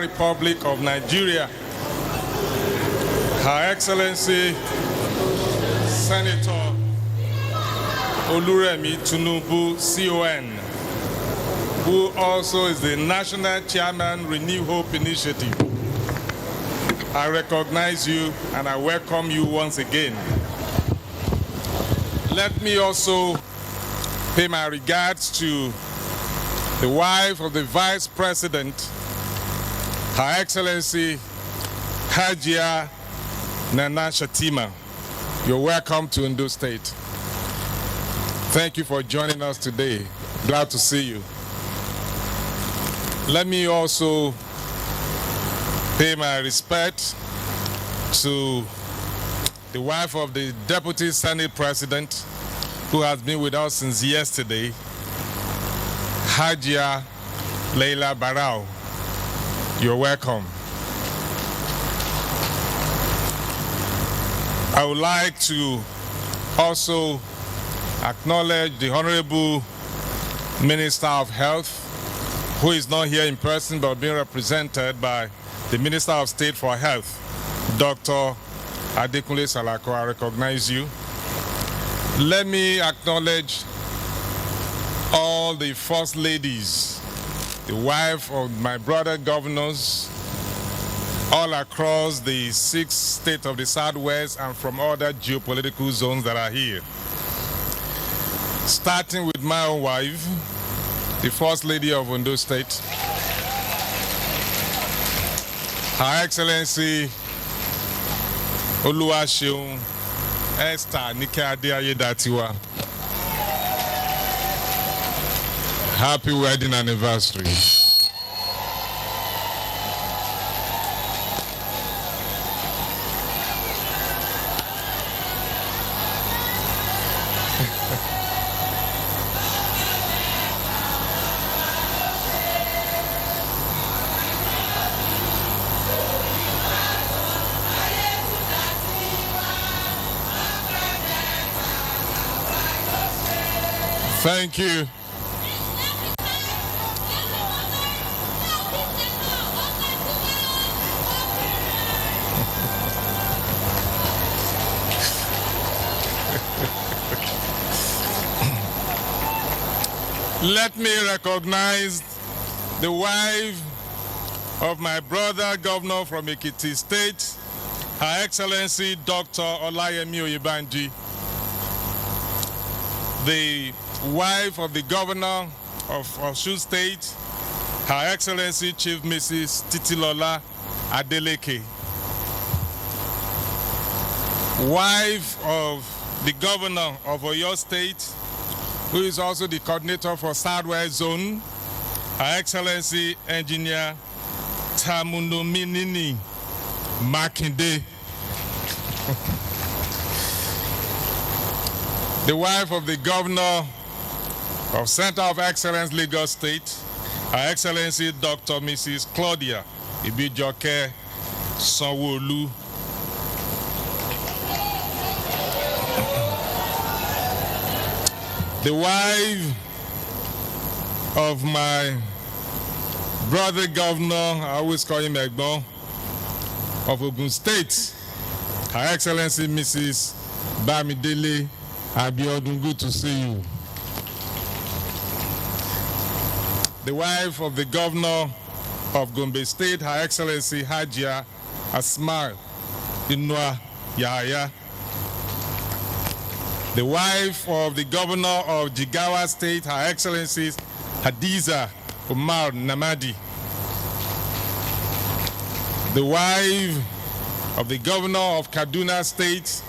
Federal Republic of Nigeria, Her Excellency Senator Oluremi Tinubu, CON, who also is the National Chairman, Renew Hope Initiative. I recognize you and I welcome you once again. Let me also pay my regards to the wife of the Vice President, Her Excellency Hajia Nana Shatima. You're welcome to Ondo State. Thank you for joining us today. Glad to see you. Let me also pay my respect to the wife of the Deputy Senate President, who has been with us since yesterday, Hajia Leila Barau. You're welcome. I would like to also acknowledge the Honorable Minister of Health, who is not here in person but being represented by the Minister of State for Health, Dr. Adekunle Salako. I recognize you. Let me acknowledge all the First Ladies, the wife of my brother governors, all across the 6 states of the Southwest and from other geopolitical zones that are here. Starting with my own wife, the First Lady of Ondo State, Her Excellency Oluwaseun Esther Nikade Aiyedatiwa. Happy wedding anniversary. Thank you. Let me recognize the wife of my brother governor from Ekiti State, Her Excellency Dr. Olayemi Oyebanji, the wife of the governor of Osun State, Her Excellency Chief Mrs. Titilola Adeleke, wife of the governor of Oyo State, who is also the coordinator for Southwest Zone, Her Excellency Engineer Tamunominini Makinde, the wife of the governor of Center of Excellence, Lagos State, Her Excellency Dr. Mrs. Claudia Ibijoke Sanwo-Olu. The wife of my brother governor, I always call him Egbon, of Ogun State, Her Excellency Mrs. Bamidele Abiodun, good to see you. The wife of the governor of Gombe State, Her Excellency Hajia Asma Inua Yahaya. The wife of the governor of Jigawa State, Her Excellency Hadiza Umar Namadi. The wife of the governor of Kaduna State,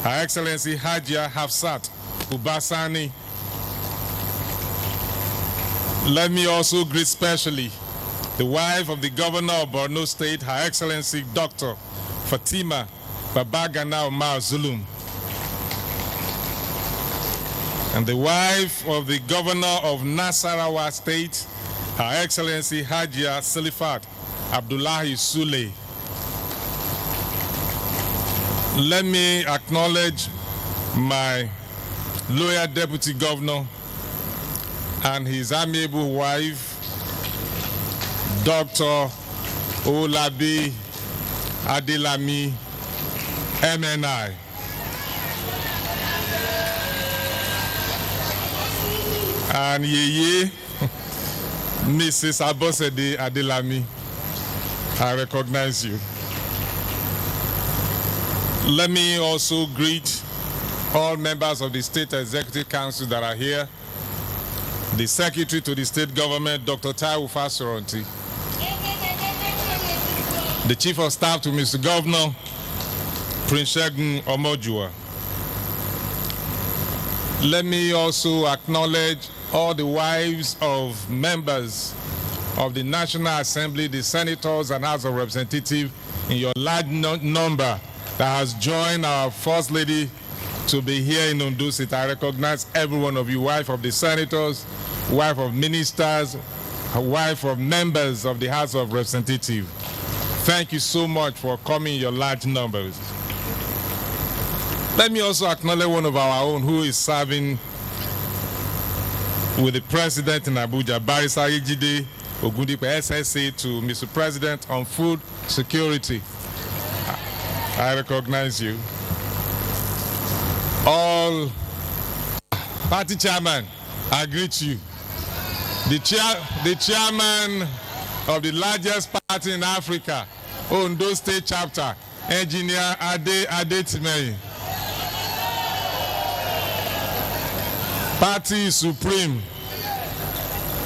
Her Excellency Hajia Hafsat Ubasani. Let me also greet specially the wife of the governor of Borno State, Her Excellency Dr. Fatima Babagana Umar Zulum. And the wife of the governor of Nasarawa State, Her Excellency Hajia Salifat Abdullahi Sule. Let me acknowledge my loyal deputy governor and his amiable wife, Dr. Olabi Adelami, MNI. And Yeye, Mrs. Abosede Adelami, I recognize you. Let me also greet all members of the State Executive Council that are here, the Secretary to the State Government, Dr. Taiwo Fasoronti, the Chief of Staff to Mr. Governor, Prince Segun Omojua. Let me also acknowledge all the wives of members of the National Assembly, the senators and House of Representatives in your large number that has joined our First Lady to be here in Ondo State. I recognize every one of you, wife of the senators, wife of ministers, wife of members of the House of Representatives. Thank you so much for coming in your large numbers. Let me also acknowledge one of our own who is serving with the President in Abuja, Barrister Ejide Ogundipe, SSA to Mr. President on food security. I recognize you. All party chairman, I greet you. The chairman of the largest party in Africa, Ondo State Chapter, Engineer Aiyedatiwa. Party is supreme,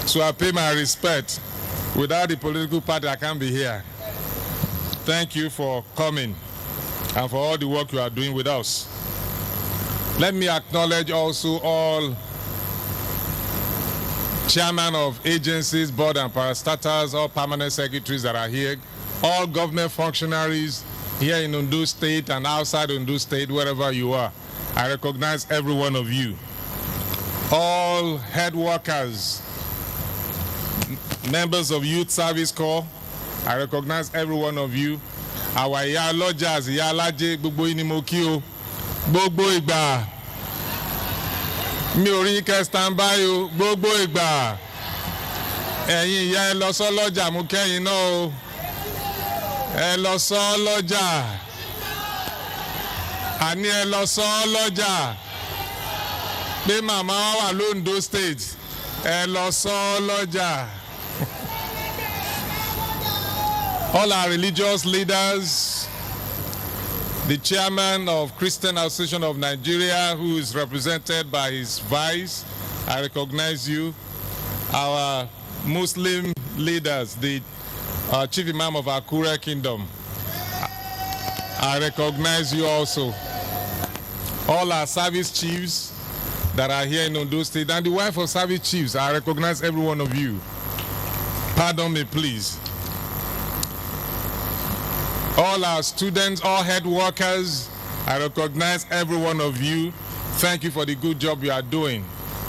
so I pay my respect. Without the political party, I can't be here. Thank you for coming and for all the work you are doing with us. Let me acknowledge also all chairmen of agencies, board and parastatals, all permanent secretaries that are here, all government functionaries here in Ondo State and outside Ondo State, wherever you are. I recognize every one of you. All head workers, members of Youth Service Corps, I recognize every one of you. Our Iya Lodgers, Iya Alaje, gbogbo yín ni mo kí o, gbogbo ìgbà. Mi ò rí kẹ́ stand by o, gbogbo ìgbà. Ẹ̀yin ìyá ẹ lọ sọ́ lọ́jà mú kẹ́yìn náà o. Ẹ lọ sọ́ lọ́jà. Àní ẹ lọ sọ́ lọ́jà. Pé màmá wà l'Ondo State, ẹ lọ sọ́ lọ́jà. All our religious leaders, the chairman of Christian Association of Nigeria, who is represented by his vice, I recognize you. Our Muslim leaders, the Chief Imam of Akure Kingdom, I recognize you also. All our service chiefs that are here in Ondo State, and the wife of service chiefs, I recognize every one of you. Pardon me, please. All our students, all head workers, I recognize every one of you. Thank you for the good job you are doing.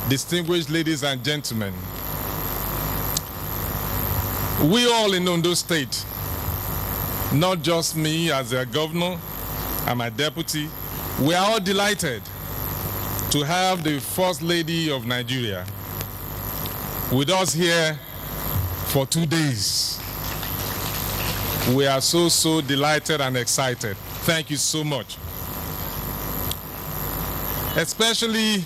Distinguished ladies and gentlemen, we all in Ondo State, not just me as a governor and my deputy, we are all delighted to have the First Lady of Nigeria with us here for 2 days. We are so delighted and excited. Thank you so much. Especially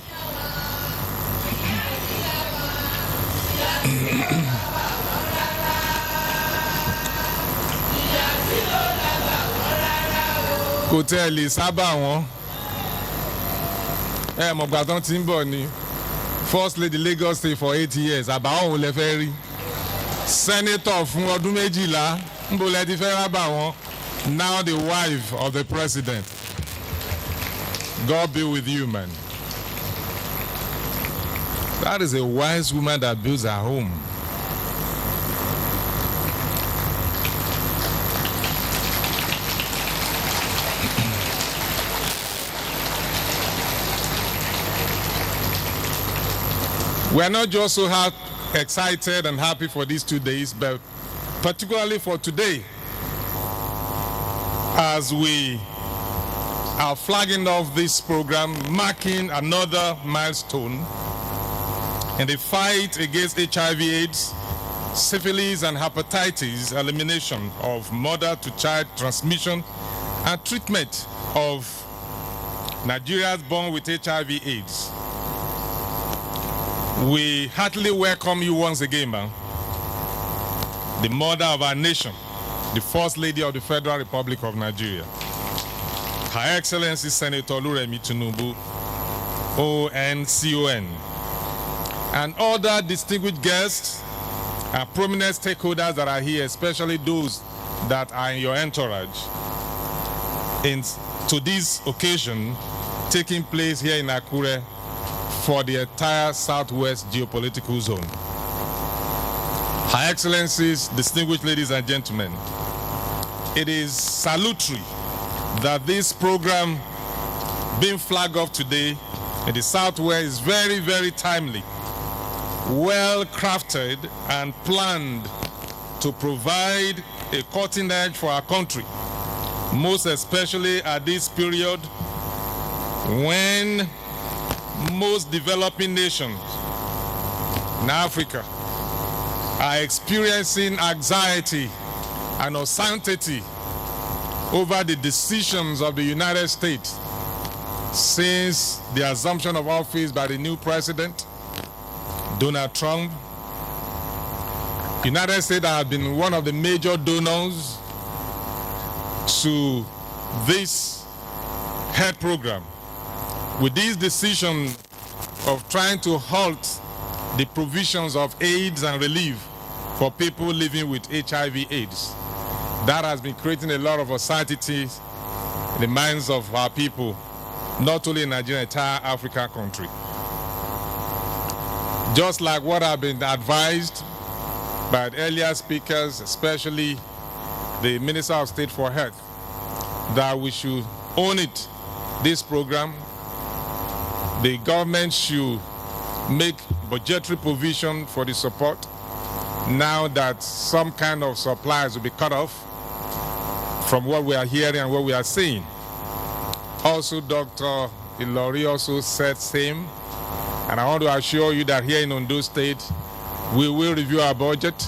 kò tẹ́lẹ̀ sábà wọn. Mọ̀gbà tán ti ń bọ̀ ni. First Lady Lagos State for 8 years. Àbáwọn ò lè fẹ́ rí. Senator fún ọdún 12. Now the wife of the president. God be with you, man. That is a wise woman that builds her home. We are not just so excited and happy for these 2 days, but particularly for today, as we are flagging off this program, marking another milestone in the fight against HIV/AIDS syphilis and hepatitis elimination of mother-to-child transmission and treatment of Nigerians born with HIV/AIDS. We heartily welcome you once again, ma'am, the mother of our nation, the First Lady of the Federal Republic of Nigeria, Her Excellency Senator Oluremi Tinubu, ONCON, and other distinguished guests and prominent stakeholders that are here, especially those that are in your entourage, to this occasion taking place here in Akure for the entire Southwest geopolitical zone. Her Excellencies, distinguished ladies and gentlemen, it is salutary that this program being flagged off today in the Southwest is very, very timely, well crafted and planned to provide a cutting edge for our country, most especially at this period when most developing nations in Africa are experiencing anxiety and uncertainty over the decisions of the United States since the assumption of office by the new president, Donald Trump. United States has been one of the major donors to this health program. With this decision of trying to halt the provisions of AIDS and relief for people living with HIV/AIDS, that has been creating a lot of anxiety in the minds of our people, not only in Nigeria, entire African country. Just like what I've been advised by the earlier speakers, especially the Minister of State for Health, that we should own it, this program. The government should make budgetary provision for the support now that some kind of supplies will be cut off from what we are hearing and what we are seeing. Also, Dr. Ilori also said same, and I want to assure you that here in Ondo State, we will review our budget.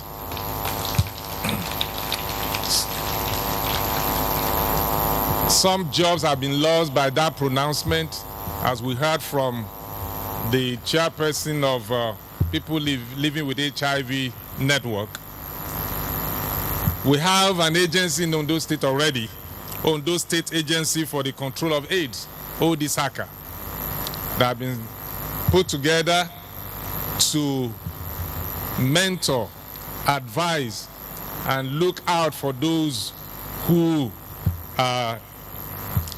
Some jobs have been lost by that pronouncement, as we heard from the chairperson of People Living with HIV Network. We have an agency in Ondo State already, Ondo State Agency for the Control of AIDS, ODSACA, that have been put together to mentor, advise, and look out for those who are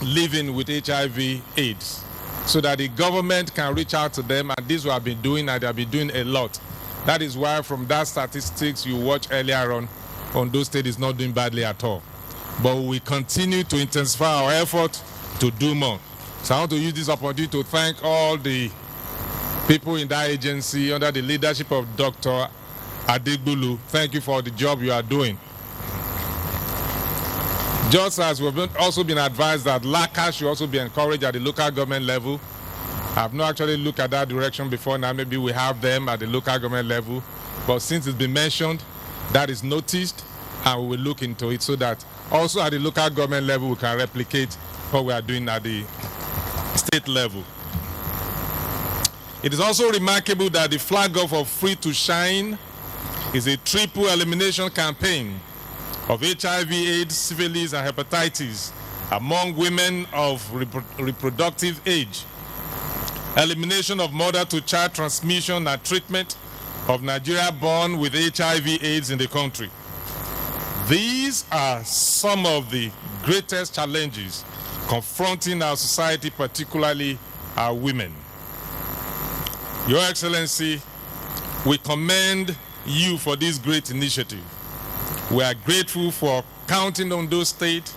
living with HIV/AIDS, so that the government can reach out to them, and this is what I've been doing, and they've been doing a lot. That is why from that statistics you watched earlier on, Ondo State is not doing badly at all. But we continue to intensify our effort to do more. So I want to use this opportunity to thank all the people in that agency under the leadership of Dr. Adegbulu. Thank you for the job you are doing. Just as we've also been advised that LACA should also be encouraged at the local government level. I've not actually looked at that direction before now. Maybe we have them at the local government level. But since it's been mentioned, that is noticed, and we will look into it so that also at the local government level we can replicate what we are doing at the state level. It is also remarkable that the flag off of Free to Shine is a triple elimination campaign of HIV/AIDS, syphilis, and hepatitis among women of reproductive age, elimination of mother-to-child transmission and treatment of Nigeria born with HIV/AIDS in the country. These are some of the greatest challenges confronting our society, particularly our women. Your Excellency, we commend you for this great initiative. We are grateful for counting on those states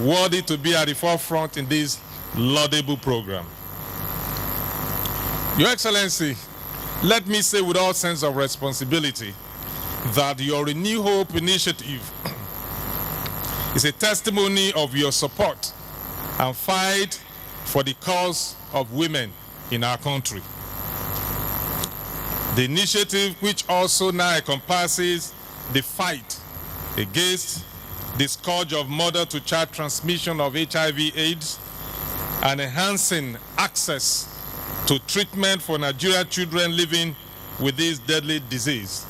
worthy to be at the forefront in this laudable program. Your Excellency, let me say with all sense of responsibility that your Renew Hope initiative is a testimony of your support and fight for the cause of women in our country. The initiative, which also now encompasses the fight against the scourge of mother-to-child transmission of HIV/AIDS and enhancing access to treatment for Nigerian children living with this deadly disease,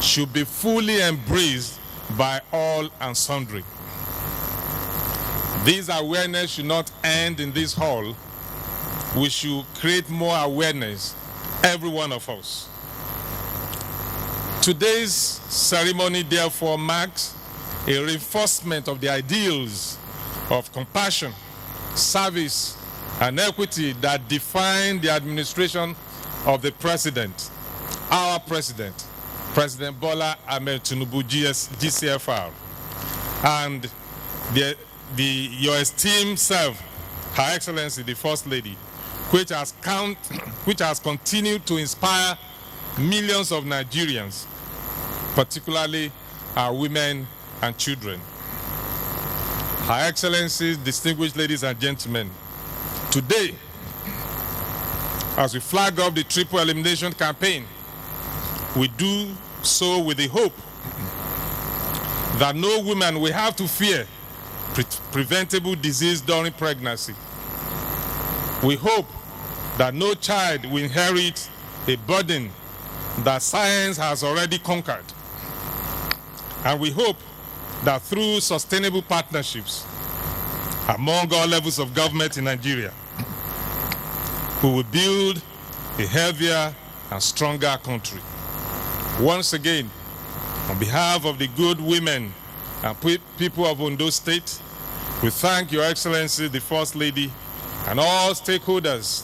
should be fully embraced by all and sundry. This awareness should not end in this hall. We should create more awareness, every one of us. Today's ceremony, therefore, marks a reinforcement of the ideals of compassion, service, and equity that define the administration of the President, our President, President Bola Ahmed Tinubu, GCFR, and your esteemed self, Her Excellency, the First Lady, which has continued to inspire millions of Nigerians, particularly our women and children. Her Excellencies, distinguished ladies and gentlemen, today, as we flag up the triple elimination campaign, we do so with the hope that no woman will have to fear preventable disease during pregnancy. We hope that no child will inherit a burden that science has already conquered. And we hope that through sustainable partnerships among all levels of government in Nigeria, we will build a healthier and stronger country. Once again, on behalf of the good women and people of Ondo State, we thank Your Excellency, the First Lady, and all stakeholders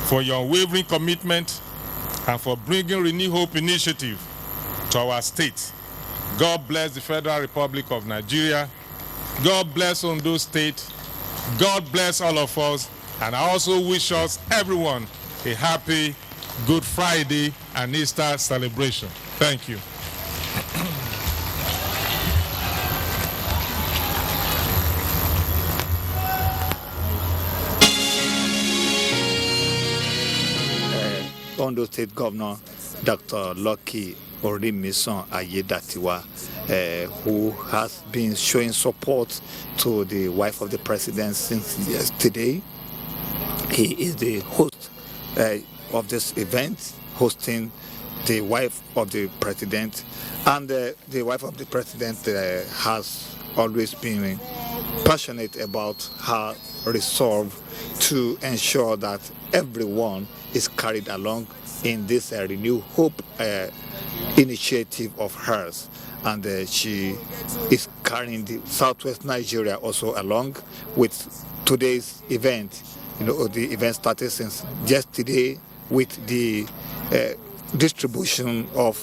for your unwavering commitment and for bringing Renew Hope initiative to our state. God bless the Federal Republic of Nigeria. God bless Ondo State. God bless all of us. And I also wish us, everyone, a happy Good Friday and Easter celebration. Thank you. Ondo State Governor Dr. Lucky Orimison Aiyedatiwa, who has been showing support to the wife of the president since yesterday. He is the host of this event, hosting the wife of the president, and the wife of the president has always been passionate about her resolve to ensure that everyone is carried along in this Renew Hope initiative of hers, and she is carrying the Southwest Nigeria also along with today's event. You know, the event started since yesterday with the distribution of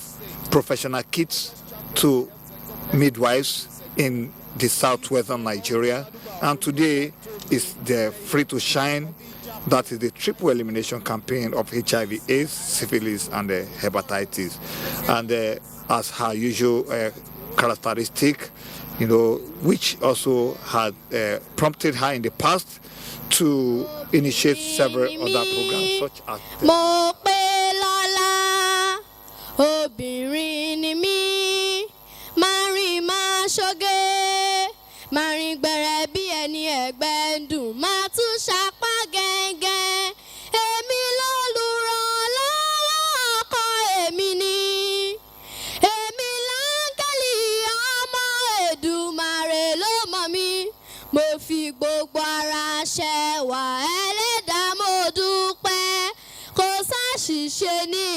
professional kits to midwives in the southwestern Nigeria, and today is the Free to Shine. That is the triple elimination campaign of HIV/AIDS, syphilis, and hepatitis. And as her usual characteristic, you know, which also had prompted her in the past to initiate several other programs such as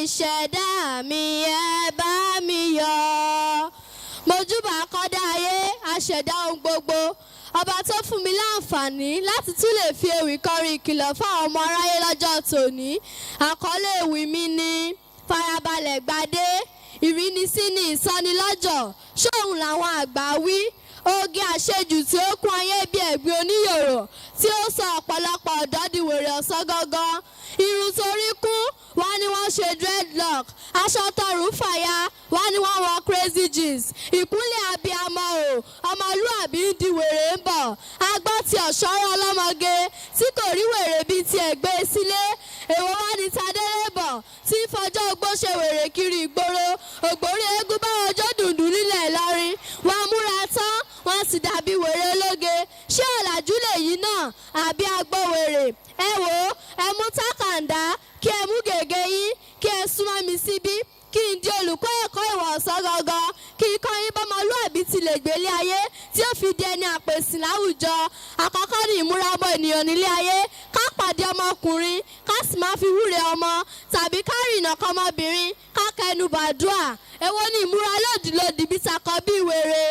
ṣẹ̀dá mi ẹ bá mi yọ̀. Mojúbà kọ́dá ayé aṣẹ̀dá ohun gbogbo, ọba tó fún mi láǹfààní láti tún lè fi ewì kọrin ìkìlọ̀ fáwọn ọmọ aráyé lọ́jọ́ tòní. Àkọlé ewì mi ni farabalẹ̀ gbadé, ìrínisí ni ìsọnilọ́jọ̀, ṣóhun làwọn àgbà wí. Oge àṣejù tí ó kún ayé bí ẹ̀gbin oníyòrò tí ó sọ ọ̀pọ̀lọpọ̀ ọ̀dọ́ di wèrè ọ̀sán gangan. Irun torí kún, wọ́n ní wọ́n ṣe dreadlock. Aṣọ tọrùn fàya, wọ́n ní wọ́n wọ crazy jeans. Ìkúnlẹ̀ abiyamọ o, ọmọlúàbí ń di wèrè ń bọ̀. Agbọ́ ti ọ̀ṣọ́rọ̀ ọlọ́mọge tí kò rí wèrè bíi ti ẹ̀gbẹ́ sílé. Èwo wá ní Tadélébọ̀ tí fọjọ́ ogbó ṣe wèrè kiri ìgboro ògbórí eégún bá ọjọ́ dùndùn nílẹ̀ Ìlọrin wọ́n múra tán wọ́n sì dàbí wèrè ológe ṣé ọ̀làjú lèyí náà àbí agbówèrè ẹ wò ó ẹ mú tákàndá kí ẹ mú gègé yín kí ẹ súnmọ́ mi síbí kí n di olùkọ́ ẹ̀kọ́ ìwà ọ̀sán gangan kí n kọ́ yín bọ́mọlúàbí ti lè gbélé ayé tí ó fi di ẹni àpèsìn láwùjọ àkọ́kọ́ ní ìmúra ọmọ ènìyàn nílé ayé ká pàdé ọmọkùnrin ká sì máa fi wúre ọmọ tàbí ká rìnà kan ọmọbìnrin ká kẹnu bàdúà èwo ni ìmúra lòdìlòdì bí takọ bí wèrè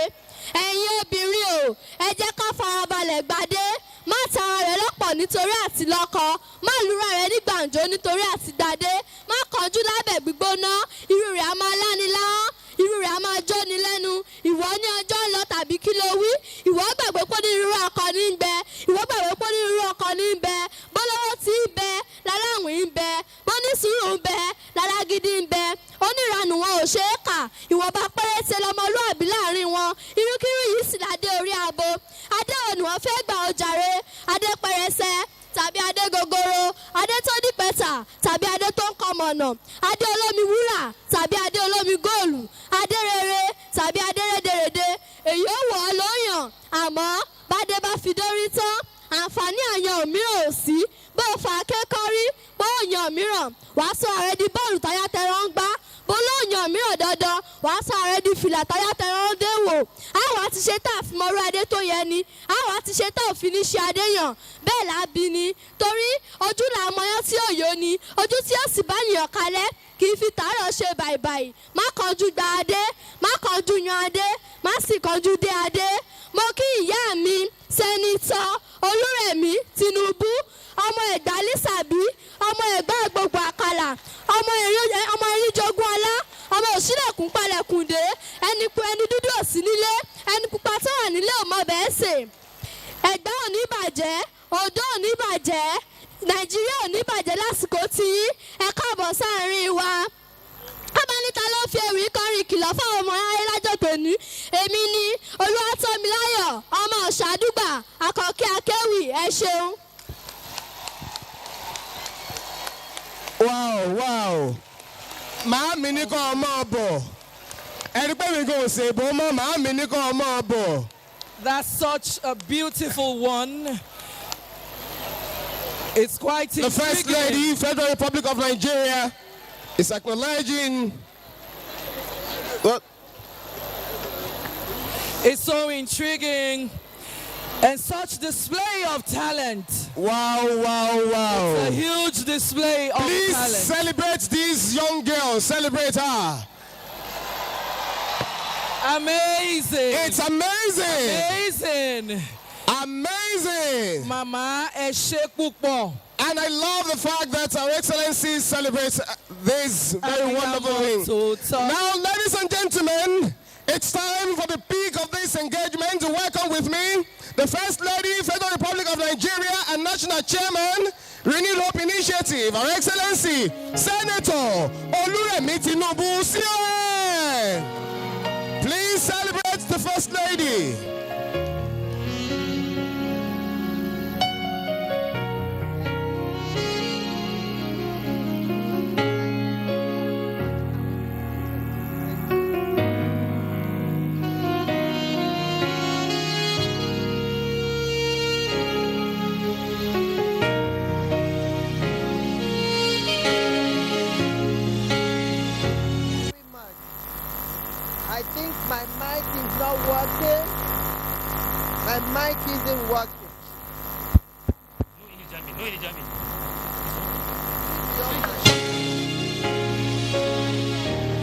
ẹ̀yin obìnrin o ẹ jẹ́ ká farabalẹ̀ gbadé má ta ara rẹ lọ́pọ̀ nítorí àti lọ́kọ má lura rẹ ní gbàǹjo nítorí àti dádé má kánjú lábẹ́ gbígbóná irú rẹ̀ á máa lániláhán irú rẹ̀ á máa jóni lẹ́nu ìwọ ní ọjọ́ ń lọ tàbí kí ló wí ìwọ gbàgbé pé ní irú ọkọ ní ń bẹ ìwọ gbàgbé pé ní irú ọkọ ní ń bẹ bọ́lọ́wọ́ tí ń bẹ láláwìn ń bẹ bọ́nísùúrù ń bẹ lálágídí ń bẹ oníranù wọn ò ṣe é kà ìwọ̀nba péréte lọmọlúàbí láàrin wọn irúkírú yìí sì ládé orí abo adé òní wọn fẹ́ gbà ó jàre adé pẹrẹsẹ tàbí adé gogoro adé tó ní pẹ̀tà tàbí adé tó ń kọmọ̀nà adé olómi wúrà tàbí adé olómi góòlù adé rere tàbí adé rédèrèdè èyí ó wọ̀ ọ́ lóyàn àmọ́ bádé bá fi dórí tán àǹfààní àyàn òmíràn ò sí bó o fà á kékọ́rí bó o yàn mìíràn wàá sọ ààrẹ di bọ́ọ̀lù táyà tẹ̀rọ ń gbá bó ló yàn mìíràn dandan wàá sọ ààrẹ di fìlà táyà tẹ̀rọ ń dé wò àwa ti ṣe tá àfimọ́rú adé tó yẹ ni àwa ti ṣe tá òfin ní ṣe adé yàn bẹ́ẹ̀ lábí ni torí ojú là mọyán tí ò yó ni ojú tí ó sì bá yàn kalẹ̀ kì í fi tààrọ̀ ṣe bàìbàì má kánjú gba adé má kánjú yan adé má sì kánjú dé adé mo kí ìyá mi sẹ́nitọ́ Olúrẹ̀mí Tinubu ọmọ Ẹ̀gbá Lísàbí ọmọ Ẹ̀gbá gbogbo àkàlà ọmọ ìrìnjogún ọlá ọmọ òṣìlẹ̀kùn palẹ̀kùndé ẹni dúdú òsì nílé ẹni pupa tó wà nílé ò mọ bẹ́ẹ̀ sè Ẹ̀gbá ò ní bàjẹ́ Oǹdó ò ní bàjẹ́ Nàìjíríà ò ní bàjẹ́ lásìkò tí ẹ káàbọ̀ sáàrin wa abánita ló fi ewì kọrin ìkìlọ̀ fáwọn ọmọ ayé lájọ́ tòní èmi ni Olúwatómiláyọ̀ ọmọ Ọ̀ṣàdúgbà Àkànkẹ́ Akéwì ẹ ṣeun. Wow. Màámi ní kọ́ ọmọ ọbọ̀. Ẹni pé mi kò ṣèbò mọ́ màámi ní kọ́ ọmọ ọbọ̀. That's such a beautiful one. It's quite The First Lady, Federal Republic of Nigeria, is acknowledging. What? It's so intriguing and such display of talent. Wow. It's a huge display of Please talent. celebrate this young girl. Celebrate her. Amazing. It's amazing. Amazing. Mama ẹ ṣé púpọ̀. And I love the fact that Our Excellency celebrates this very wonderful thing. Now, ladies and gentlemen, it's time for the peak of this engagement to welcome with me the First Lady, Federal Republic of Nigeria, and National Chairman, Renewed Hope Initiative, Our Excellency, Senator Olúrẹ̀mí Tinubu, CON. Please celebrate the First Lady. I think my mic is not working. My mic isn't working.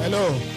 Hello.